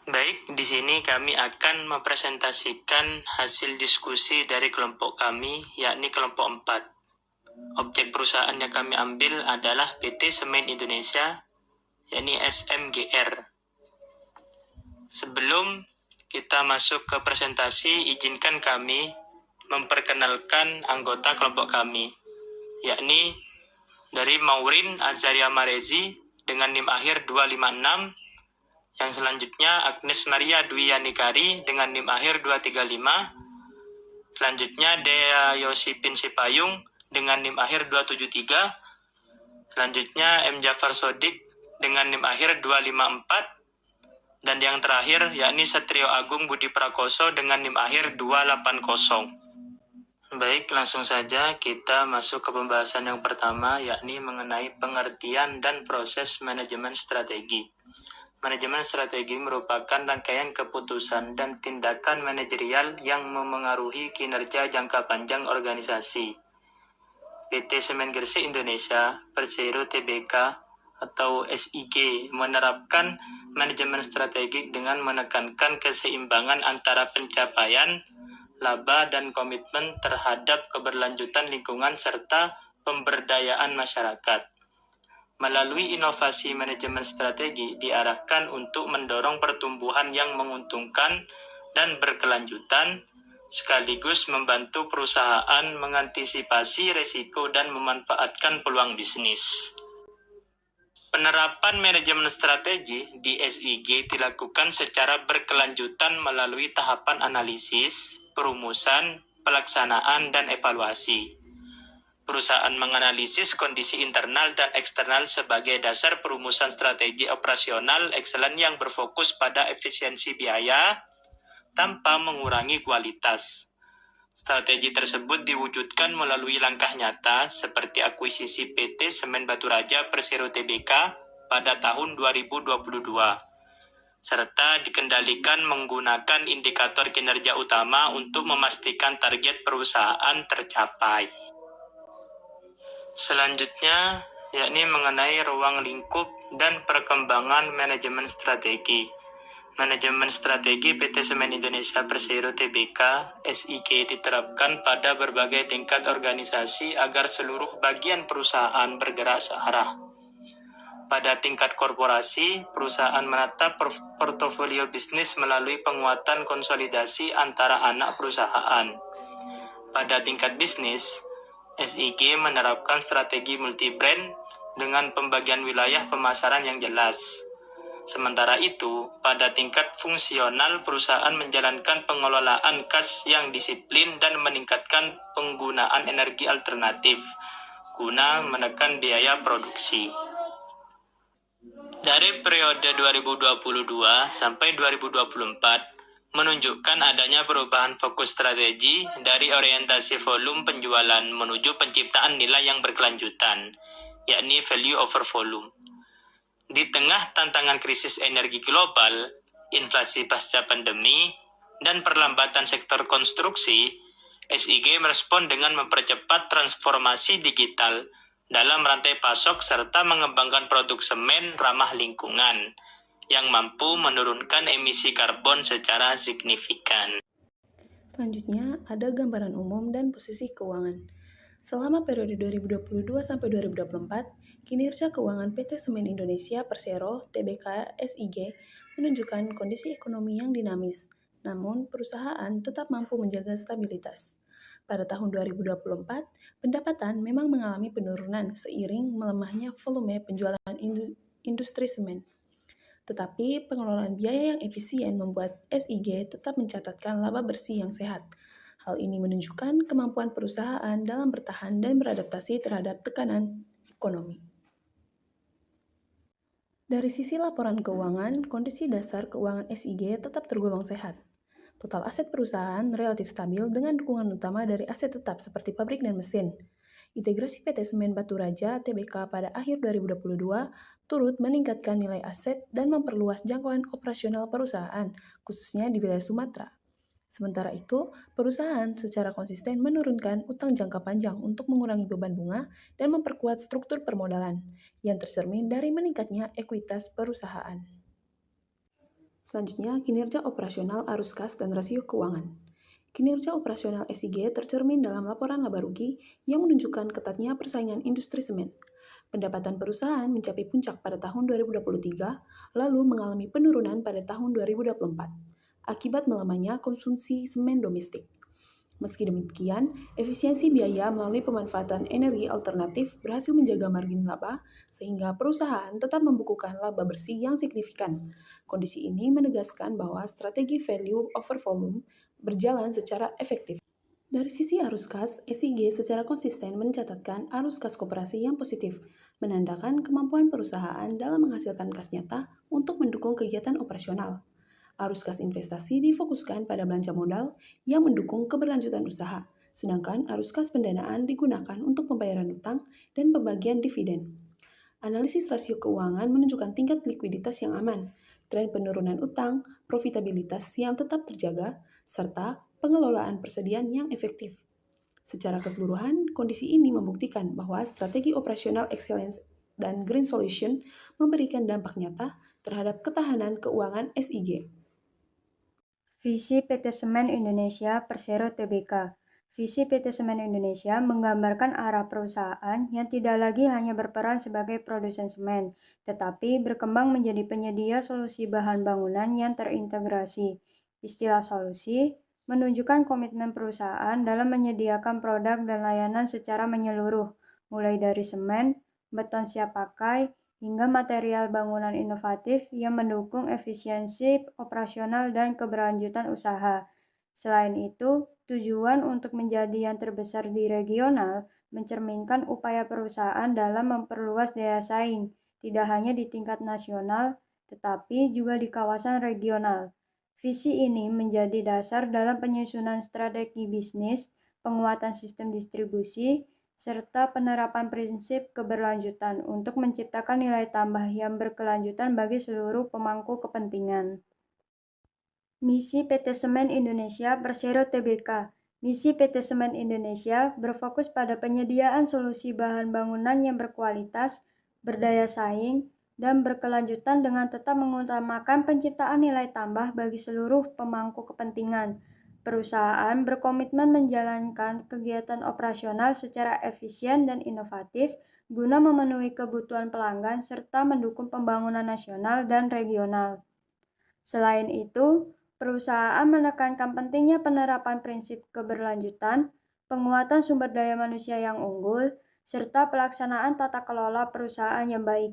Baik, di sini kami akan mempresentasikan hasil diskusi dari kelompok kami, yakni kelompok 4. Objek perusahaan yang kami ambil adalah PT Semen Indonesia, yakni SMGR. Sebelum kita masuk ke presentasi, izinkan kami memperkenalkan anggota kelompok kami, yakni dari Maurin Azaria Marezi dengan NIM akhir 256, yang selanjutnya Agnes Maria Dwi Yanikari dengan NIM akhir 235, selanjutnya Dea Yosipin Sipayung dengan NIM akhir 273, selanjutnya M. Jafar Sodik dengan NIM akhir 254, dan yang terakhir yakni Satrio Agung Budi Prakoso dengan NIM akhir 280. Baik, langsung saja kita masuk ke pembahasan yang pertama, yakni mengenai pengertian dan proses manajemen strategi. Manajemen strategi merupakan rangkaian keputusan dan tindakan manajerial yang memengaruhi kinerja jangka panjang organisasi. PT Semen Gresik Indonesia, Persero Tbk atau SIG menerapkan manajemen strategik dengan menekankan keseimbangan antara pencapaian laba dan komitmen terhadap keberlanjutan lingkungan serta pemberdayaan masyarakat. Melalui inovasi manajemen strategi diarahkan untuk mendorong pertumbuhan yang menguntungkan dan berkelanjutan, sekaligus membantu perusahaan mengantisipasi risiko dan memanfaatkan peluang bisnis. Penerapan manajemen strategi di SIG dilakukan secara berkelanjutan melalui tahapan analisis, perumusan, pelaksanaan, dan evaluasi. Perusahaan menganalisis kondisi internal dan eksternal sebagai dasar perumusan strategi operasional excellent yang berfokus pada efisiensi biaya tanpa mengurangi kualitas. Strategi tersebut diwujudkan melalui langkah nyata seperti akuisisi PT Semen Baturaja Persero Tbk pada tahun 2022, serta dikendalikan menggunakan indikator kinerja utama untuk memastikan target perusahaan tercapai. Selanjutnya, yakni mengenai ruang lingkup dan perkembangan manajemen strategi. Manajemen strategi PT Semen Indonesia Persero Tbk SIG diterapkan pada berbagai tingkat organisasi agar seluruh bagian perusahaan bergerak searah. Pada tingkat korporasi, perusahaan menata portofolio bisnis melalui penguatan konsolidasi antara anak perusahaan. Pada tingkat bisnis, SIG menerapkan strategi multi-brand dengan pembagian wilayah pemasaran yang jelas. Sementara itu, pada tingkat fungsional, perusahaan menjalankan pengelolaan kas yang disiplin dan meningkatkan penggunaan energi alternatif guna menekan biaya produksi. Dari periode 2022 sampai 2024, menunjukkan adanya perubahan fokus strategi dari orientasi volume penjualan menuju penciptaan nilai yang berkelanjutan, yakni value over volume. Di tengah tantangan krisis energi global, inflasi pasca pandemi, dan perlambatan sektor konstruksi, SIG merespon dengan mempercepat transformasi digital dalam rantai pasok serta mengembangkan produk semen ramah lingkungan yang mampu menurunkan emisi karbon secara signifikan. Selanjutnya, ada gambaran umum dan posisi keuangan. Selama periode 2022 sampai 2024, kinerja keuangan PT Semen Indonesia Persero Tbk SIG menunjukkan kondisi ekonomi yang dinamis, namun perusahaan tetap mampu menjaga stabilitas. Pada tahun 2024, pendapatan memang mengalami penurunan seiring melemahnya volume penjualan industri semen. Tetapi pengelolaan biaya yang efisien membuat SIG tetap mencatatkan laba bersih yang sehat. Hal ini menunjukkan kemampuan perusahaan dalam bertahan dan beradaptasi terhadap tekanan ekonomi. Dari sisi laporan keuangan, kondisi dasar keuangan SIG tetap tergolong sehat. Total aset perusahaan relatif stabil dengan dukungan utama dari aset tetap seperti pabrik dan mesin. Integrasi PT Semen Baturaja Tbk pada akhir 2022 turut meningkatkan nilai aset dan memperluas jangkauan operasional perusahaan, khususnya di wilayah Sumatera. Sementara itu, perusahaan secara konsisten menurunkan utang jangka panjang untuk mengurangi beban bunga dan memperkuat struktur permodalan, yang tercermin dari meningkatnya ekuitas perusahaan. Selanjutnya, kinerja operasional arus kas dan rasio keuangan. Kinerja operasional SIG tercermin dalam laporan laba rugi yang menunjukkan ketatnya persaingan industri semen. Pendapatan perusahaan mencapai puncak pada tahun 2023, lalu mengalami penurunan pada tahun 2024, akibat melemahnya konsumsi semen domestik. Meski demikian, efisiensi biaya melalui pemanfaatan energi alternatif berhasil menjaga margin laba sehingga perusahaan tetap membukukan laba bersih yang signifikan. Kondisi ini menegaskan bahwa strategi value over volume berjalan secara efektif. Dari sisi arus kas, SIG secara konsisten mencatatkan arus kas koperasi yang positif, menandakan kemampuan perusahaan dalam menghasilkan kas nyata untuk mendukung kegiatan operasional. Arus kas investasi difokuskan pada belanja modal yang mendukung keberlanjutan usaha, sedangkan arus kas pendanaan digunakan untuk pembayaran utang dan pembagian dividen. Analisis rasio keuangan menunjukkan tingkat likuiditas yang aman, tren penurunan utang, profitabilitas yang tetap terjaga, serta pengelolaan persediaan yang efektif. Secara keseluruhan, kondisi ini membuktikan bahwa strategi operasional excellence dan green solution memberikan dampak nyata terhadap ketahanan keuangan SIG. Visi PT Semen Indonesia Persero Tbk. Visi PT Semen Indonesia menggambarkan arah perusahaan yang tidak lagi hanya berperan sebagai produsen semen, tetapi berkembang menjadi penyedia solusi bahan bangunan yang terintegrasi. Istilah solusi menunjukkan komitmen perusahaan dalam menyediakan produk dan layanan secara menyeluruh, mulai dari semen, beton siap pakai, hingga material bangunan inovatif yang mendukung efisiensi operasional dan keberlanjutan usaha. Selain itu, tujuan untuk menjadi yang terbesar di regional mencerminkan upaya perusahaan dalam memperluas daya saing, tidak hanya di tingkat nasional, tetapi juga di kawasan regional. Visi ini menjadi dasar dalam penyusunan strategi bisnis, penguatan sistem distribusi, serta penerapan prinsip keberlanjutan untuk menciptakan nilai tambah yang berkelanjutan bagi seluruh pemangku kepentingan. Misi PT Semen Indonesia Persero Tbk. Misi PT Semen Indonesia berfokus pada penyediaan solusi bahan bangunan yang berkualitas, berdaya saing, dan berkelanjutan dengan tetap mengutamakan penciptaan nilai tambah bagi seluruh pemangku kepentingan. Perusahaan berkomitmen menjalankan kegiatan operasional secara efisien dan inovatif guna memenuhi kebutuhan pelanggan serta mendukung pembangunan nasional dan regional. Selain itu, perusahaan menekankan pentingnya penerapan prinsip keberlanjutan, penguatan sumber daya manusia yang unggul, serta pelaksanaan tata kelola perusahaan yang baik.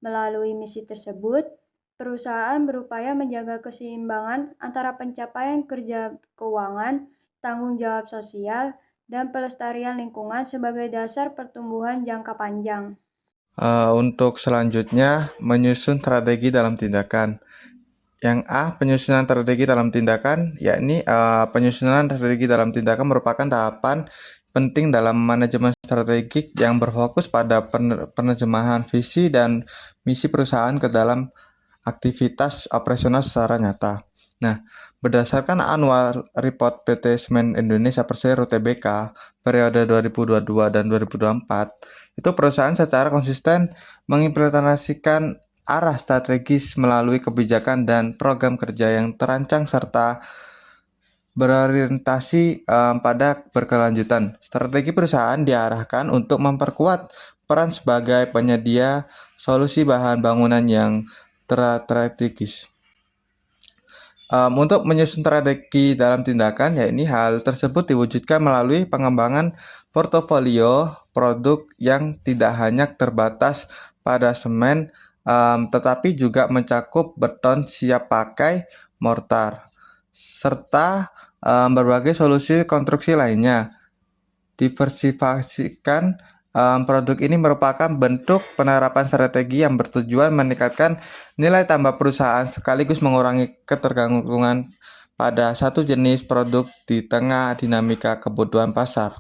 Melalui misi tersebut, perusahaan berupaya menjaga keseimbangan antara pencapaian kerja keuangan, tanggung jawab sosial, dan pelestarian lingkungan sebagai dasar pertumbuhan jangka panjang. Untuk selanjutnya, menyusun strategi dalam tindakan. Yang A, penyusunan strategi dalam tindakan, yakni penyusunan strategi dalam tindakan merupakan tahapan penting dalam manajemen strategik yang berfokus pada penerjemahan visi dan misi perusahaan ke dalam aktivitas operasional secara nyata. Nah, berdasarkan Annual Report PT Semen Indonesia Persero Tbk periode 2022 dan 2024, itu perusahaan secara konsisten mengimplementasikan arah strategis melalui kebijakan dan program kerja yang terancang serta berorientasi pada berkelanjutan. Strategi perusahaan diarahkan untuk memperkuat peran sebagai penyedia solusi bahan bangunan yang strategis. Untuk menyusun strategi dalam tindakan, yakni hal tersebut diwujudkan melalui pengembangan portofolio produk yang tidak hanya terbatas pada semen, tetapi juga mencakup beton siap pakai, mortar, serta berbagai solusi konstruksi lainnya. Diversifikasikan produk ini merupakan bentuk penerapan strategi yang bertujuan meningkatkan nilai tambah perusahaan sekaligus mengurangi ketergantungan pada satu jenis produk di tengah dinamika kebutuhan pasar.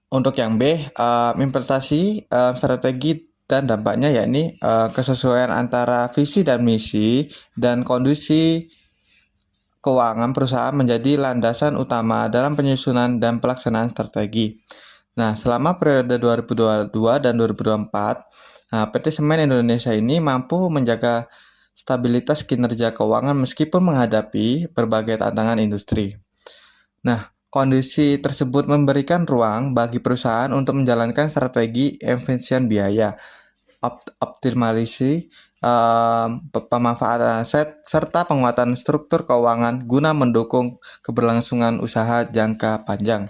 Untuk yang B, implementasi strategi dan dampaknya, yakni kesesuaian antara visi dan misi dan kondisi keuangan perusahaan menjadi landasan utama dalam penyusunan dan pelaksanaan strategi. Nah, selama periode 2022 dan 2024, PT Semen Indonesia ini mampu menjaga stabilitas kinerja keuangan meskipun menghadapi berbagai tantangan industri. Nah, kondisi tersebut memberikan ruang bagi perusahaan untuk menjalankan strategi efisien biaya, optimalisasi pemanfaatan aset, serta penguatan struktur keuangan guna mendukung keberlangsungan usaha jangka panjang.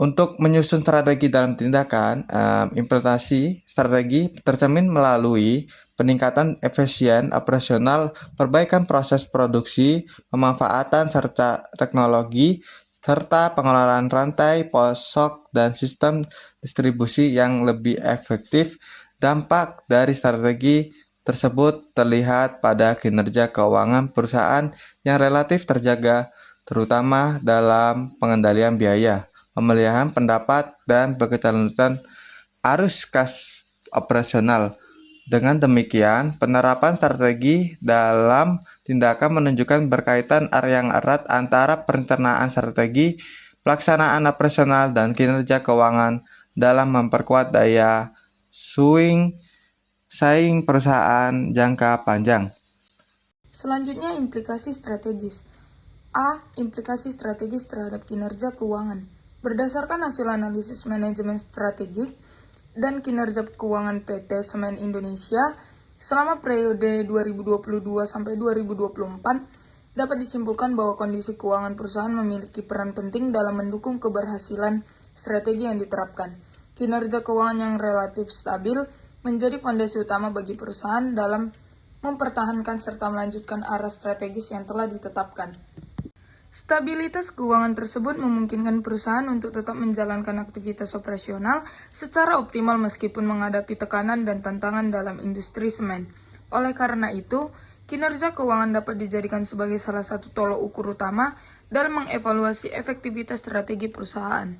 Untuk menyusun strategi dalam tindakan, implementasi strategi tercermin melalui peningkatan efisien operasional, perbaikan proses produksi, pemanfaatan serta teknologi, serta pengelolaan rantai, pasok, dan sistem distribusi yang lebih efektif. Dampak dari strategi tersebut terlihat pada kinerja keuangan perusahaan yang relatif terjaga, terutama dalam pengendalian biaya, pemeliharaan pendapat, dan berkelanjutan arus kas operasional. Dengan demikian, penerapan strategi dalam tindakan menunjukkan berkaitan yang erat antara perencanaan strategi, pelaksanaan operasional, dan kinerja keuangan dalam memperkuat daya saing perusahaan jangka panjang. Selanjutnya, implikasi strategis. A. Implikasi strategis terhadap kinerja keuangan. Berdasarkan hasil analisis manajemen strategik dan kinerja keuangan PT Semen Indonesia selama periode 2022 sampai 2024, dapat disimpulkan bahwa kondisi keuangan perusahaan memiliki peran penting dalam mendukung keberhasilan strategi yang diterapkan. Kinerja keuangan yang relatif stabil menjadi fondasi utama bagi perusahaan dalam mempertahankan serta melanjutkan arah strategis yang telah ditetapkan. Stabilitas keuangan tersebut memungkinkan perusahaan untuk tetap menjalankan aktivitas operasional secara optimal meskipun menghadapi tekanan dan tantangan dalam industri semen. Oleh karena itu, kinerja keuangan dapat dijadikan sebagai salah satu tolok ukur utama dalam mengevaluasi efektivitas strategi perusahaan.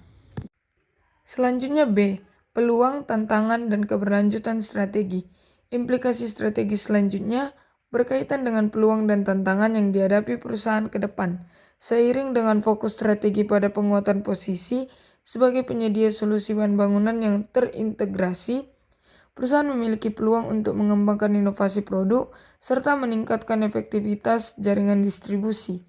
Selanjutnya B. Peluang, tantangan, dan keberlanjutan strategi. Implikasi strategi selanjutnya berkaitan dengan peluang dan tantangan yang dihadapi perusahaan ke depan. Seiring dengan fokus strategi pada penguatan posisi sebagai penyedia solusi bahan bangunan yang terintegrasi, perusahaan memiliki peluang untuk mengembangkan inovasi produk serta meningkatkan efektivitas jaringan distribusi.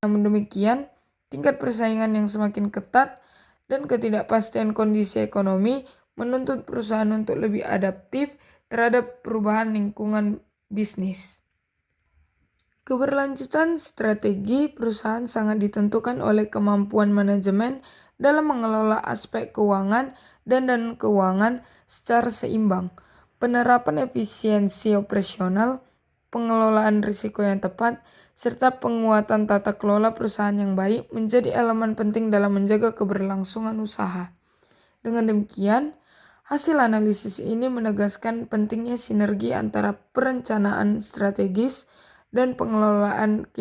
Namun demikian, tingkat persaingan yang semakin ketat dan ketidakpastian kondisi ekonomi menuntut perusahaan untuk lebih adaptif terhadap perubahan lingkungan bisnis. Keberlanjutan strategi perusahaan sangat ditentukan oleh kemampuan manajemen dalam mengelola aspek keuangan dan keuangan secara seimbang. Penerapan efisiensi operasional, pengelolaan risiko yang tepat, serta penguatan tata kelola perusahaan yang baik menjadi elemen penting dalam menjaga keberlangsungan usaha. Dengan demikian, hasil analisis ini menegaskan pentingnya sinergi antara perencanaan strategis dan pengelolaan kinerja